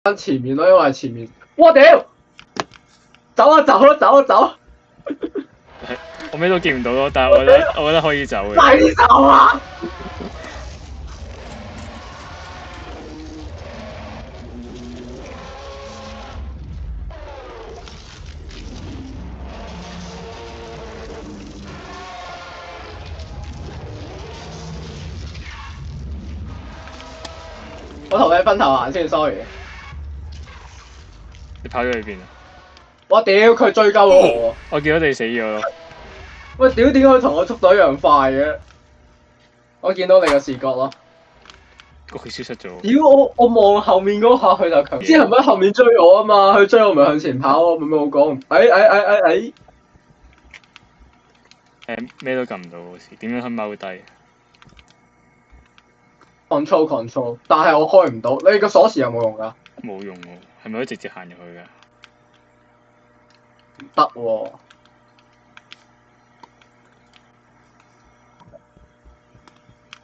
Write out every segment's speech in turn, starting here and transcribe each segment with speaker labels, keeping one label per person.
Speaker 1: 翻前面咯，因為前面，我屌，走啊走啊走啊走！
Speaker 2: 我咩都見唔到咯，但係我覺得可以走嘅。
Speaker 1: 快啲走啊！我同你分頭行先 ，sorry。
Speaker 2: 你跑咗去邊啊？
Speaker 1: 我屌佢追鳩我！
Speaker 2: 我見到你死咗咯。
Speaker 1: 喂，屌點解佢同我速度一樣快嘅？我見到你嘅視覺咯。
Speaker 2: 佢消失咗。
Speaker 1: 屌我望後面嗰下佢就強，之後咪喺後面追我啊嘛，佢追我咪向前跑咯，咪冇講。
Speaker 2: 咩都撳唔到好似，點樣去踎低
Speaker 1: control，但係我開唔到。你個鎖匙有冇用㗎？
Speaker 2: 冇用喎，係咪可以直接行入去㗎？
Speaker 1: 唔得喎。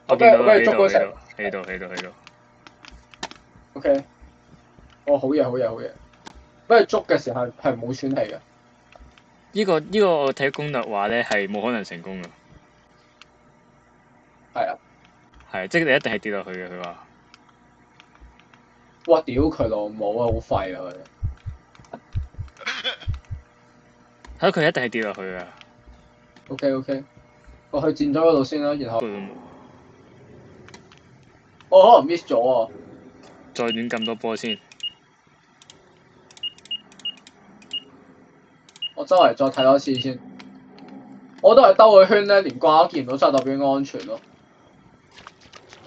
Speaker 2: 我見到啦，
Speaker 1: 俾佢捉嗰時，
Speaker 2: 喺度。
Speaker 1: OK。哦，好嘢好嘢好嘢。俾佢捉嘅時候係冇喘氣嘅。
Speaker 2: 呢個我睇攻略話咧係冇可能成功㗎。
Speaker 1: 係啊。
Speaker 2: 係，即係你一定係跌落去嘅，佢話。
Speaker 1: 哇！屌佢老母啊，好廢啊佢。
Speaker 2: 佢一定係跌落去㗎。
Speaker 1: OK，我去戰咗嗰度先啦，然後
Speaker 2: 嗯
Speaker 1: 我可能 miss 咗啊。
Speaker 2: 再亂撳多波先。
Speaker 1: 我周圍再睇多次先。我都係兜個圈咧，連掛都見唔到，真係代表安全咯。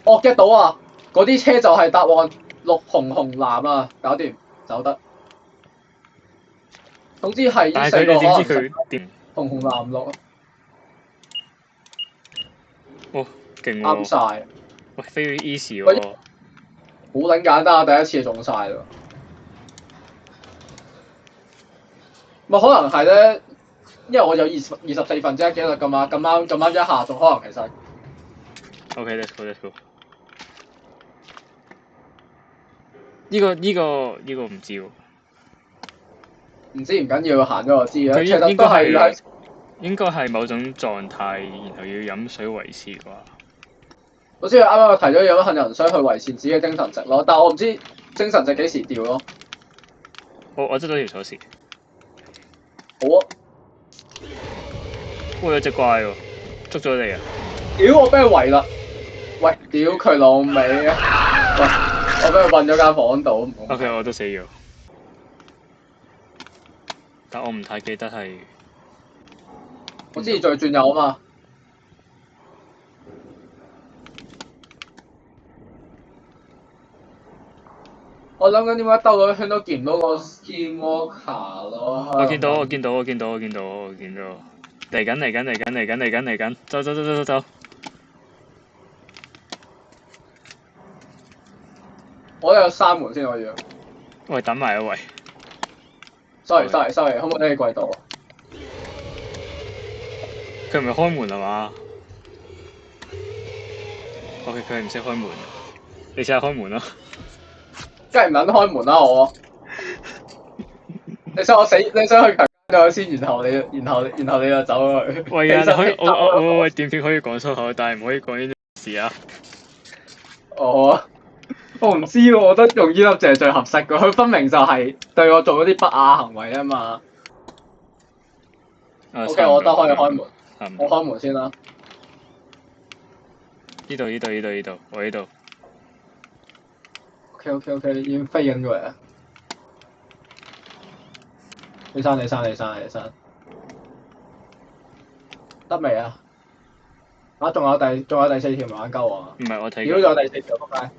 Speaker 1: 我 get 到啊！嗰啲車就係答案，綠紅藍啊，搞掂，走得。總之係呢四個可能
Speaker 2: 但係佢點知佢點？
Speaker 1: 紅藍綠。
Speaker 2: 哦，勁喎！
Speaker 1: 啱晒。
Speaker 2: 喂，very easy 喎。
Speaker 1: 好撚簡單啊！第一次就中晒啦。咪可能係咧，因為我有24分之一機率咁啱一下，仲可能其實。
Speaker 2: OK，let's go。呢個唔知喎。
Speaker 1: 唔知唔緊要，行咗就知啦。
Speaker 2: 佢
Speaker 1: 其實都係
Speaker 2: 應該係某種狀態，然後要飲水維持啩。
Speaker 1: 我知佢啱啱提咗飲杏仁水去維持自己嘅精神值咯，但係我唔知精神值幾時掉咯。
Speaker 2: 我執到條鎖匙。
Speaker 1: 好啊！
Speaker 2: 喂，有隻怪喎，捉咗你啊！
Speaker 1: 屌我俾佢圍啦！喂，屌佢老味啊！喂，我俾佢困咗間房度。
Speaker 2: OK，我都死咗。但我唔太記得係。
Speaker 1: 我之前再轉右啊嘛。我諗緊點解兜咗一圈都見唔到個 Skinwalker 咯。
Speaker 2: 我見到。嚟緊，走。
Speaker 1: 我都有閂門先，我要。
Speaker 2: 喂，等埋啊喂。
Speaker 1: sorry，可唔可以喺櫃度啊？
Speaker 2: 佢唔係開門係嘛？OK，佢係唔識開門。你試下開門啦。
Speaker 1: 梗係唔撚開門啦我。你想去強姦咗佢先，然後你就走咗去。
Speaker 2: 喂啊！你可以我短片可以講粗口，但係唔可以講呢啲事啊。
Speaker 1: 我唔知喎，我覺得用呢粒字係最合適嘅，佢分明就係對我做嗰啲不雅行為啊嘛。OK，我覺得可以開門。我開門先啦。
Speaker 2: 呢度，我呢度。
Speaker 1: OK，已經飛緊過嚟啦。你刪。得未啊？仲有第四條慢慢鳩啊！
Speaker 2: 唔係我睇。
Speaker 1: 如果有第四條仆街。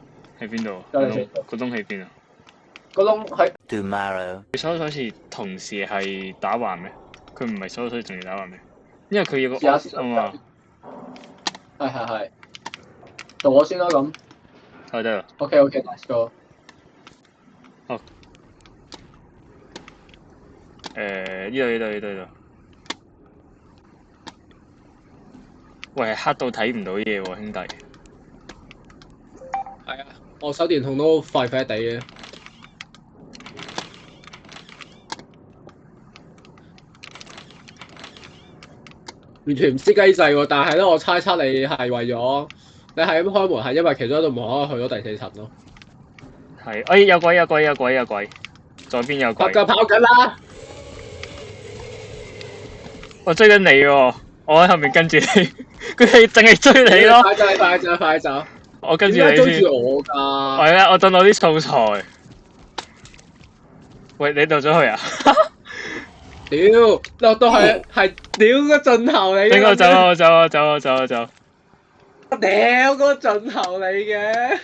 Speaker 2: 喺邊度啊？
Speaker 1: 有第四條。
Speaker 2: 個窿喺邊啊？
Speaker 1: 個窿喺。
Speaker 3: Tomorrow。
Speaker 2: 佢所有時同時係打橫咩？佢唔係所有仲要打橫咩？因為佢要個 off 啊嘛。
Speaker 1: 係。做我先啦咁。
Speaker 2: 得啦。
Speaker 1: OK，let's go。
Speaker 2: 好。呢度。喂，黑到睇唔到嘢喎，兄弟。
Speaker 1: 係啊，我手電筒都廢廢地嘅。
Speaker 3: 完全唔知機制喎，但係咧，我猜測你係為咗你係咁開門，係因為其中一道門可以去到第4層咯。
Speaker 2: 係，哎有鬼有鬼有鬼有鬼，左邊有鬼，
Speaker 3: 跑緊啦！
Speaker 2: 我追緊你喎，我喺後面跟住你，佢係淨係追你咯，
Speaker 3: 快走快走快走！
Speaker 2: 我跟住你先
Speaker 3: 點解追住。我㗎？
Speaker 2: 係啊，我等我啲素材。喂，你到咗去啊？
Speaker 3: 屌，落到係屌個盡頭嚟嘅。
Speaker 2: 等我走啊！我走啊！走啊！走啊！走！
Speaker 3: 屌個盡頭嚟嘅，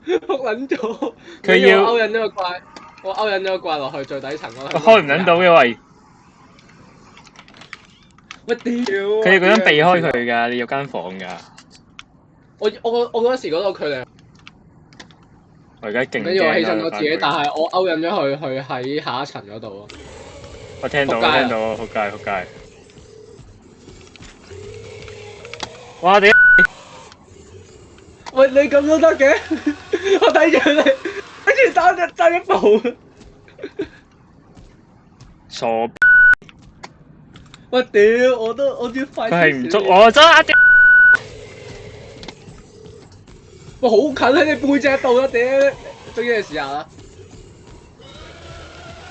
Speaker 3: 仆撚咗。
Speaker 2: 佢要
Speaker 3: 勾引咗個怪，我勾引咗個怪落去最底層嗰度。
Speaker 2: 開唔撚到嘅喂，
Speaker 3: 喂屌！
Speaker 2: 佢要咁樣避開佢㗎，你要間房㗎。
Speaker 3: 我嗰時嗰度距離，
Speaker 2: 我而家勁
Speaker 3: 跟住我犧牲咗自己，
Speaker 2: 驚啊
Speaker 3: 但係我勾引咗佢喺下一層嗰度咯。
Speaker 2: 我聽到
Speaker 3: 仆街啊
Speaker 2: 聽到，仆街仆街！哇屌！
Speaker 3: 喂，你咁都得嘅？我睇住你，跟住爭一步。
Speaker 2: 傻！
Speaker 3: 喂屌！我要快啲。
Speaker 2: 佢係唔捉我真啊！屌！
Speaker 3: 喂，好近喺你背脊度啦！屌，終於係時候啦。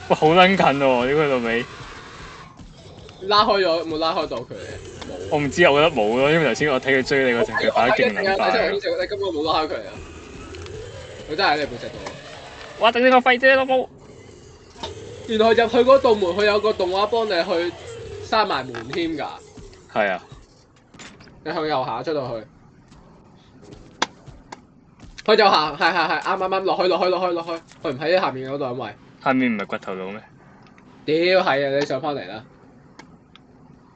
Speaker 2: 哇，好撚近喎！屌佢老味！
Speaker 3: 拉開咗，冇拉開到佢。
Speaker 2: 我唔知啊，我覺得冇咯，因為頭先我睇佢追你嗰陣，佢擺得勁撚快。
Speaker 3: 你根本冇拉開佢啊！佢真係喺你背脊度。
Speaker 2: 哇！頂你個肺啫，老母！
Speaker 3: 原來入去嗰道門，佢有個動畫幫你去閂埋門添㗎。
Speaker 2: 係啊，
Speaker 3: 你向右下出到去。向右行，係啱落去，佢唔喺下面嗰度，因為
Speaker 2: 下面唔係掘頭路咩？
Speaker 3: 屌係啊！你上翻嚟啦。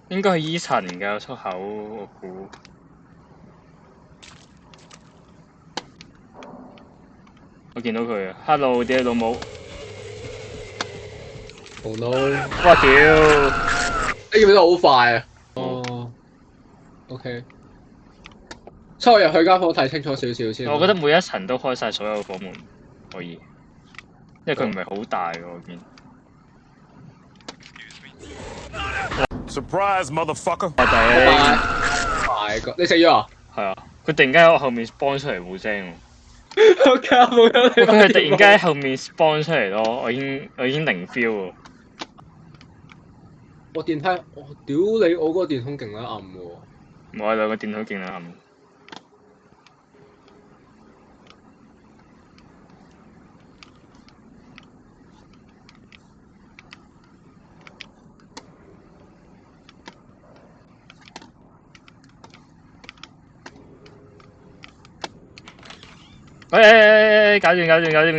Speaker 2: 應該係依層嘅出口，我估。我見到佢啊 ！Hello，屌老母！
Speaker 3: Oh no！
Speaker 2: 哇屌！
Speaker 3: 你見到好快啊！哦，OK。出入去間房睇清楚少少先。
Speaker 2: 我覺得每一層都開晒所有房門，可以，因為佢唔係好大喎，我見。
Speaker 4: Surprise, motherfucker！
Speaker 2: 我
Speaker 3: 快個，你死咗啊？
Speaker 2: 係啊，佢突然間喺我後面 spawn 出嚟冇聲喎。
Speaker 3: 我靠！冇咗你。
Speaker 2: 佢係突然間喺後面 spawn 出嚟咯，我已經零 feel 喎。
Speaker 3: 我電梯，我屌你！我嗰個電筒勁撚暗喎。
Speaker 2: 我兩個電筒勁撚暗。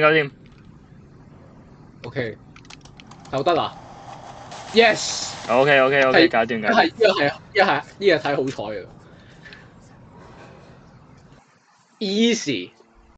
Speaker 2: 搞掂。
Speaker 3: OK，就得啦。Yes。
Speaker 2: OK，搞掂。
Speaker 3: 呢個睇好彩嘅。Easy。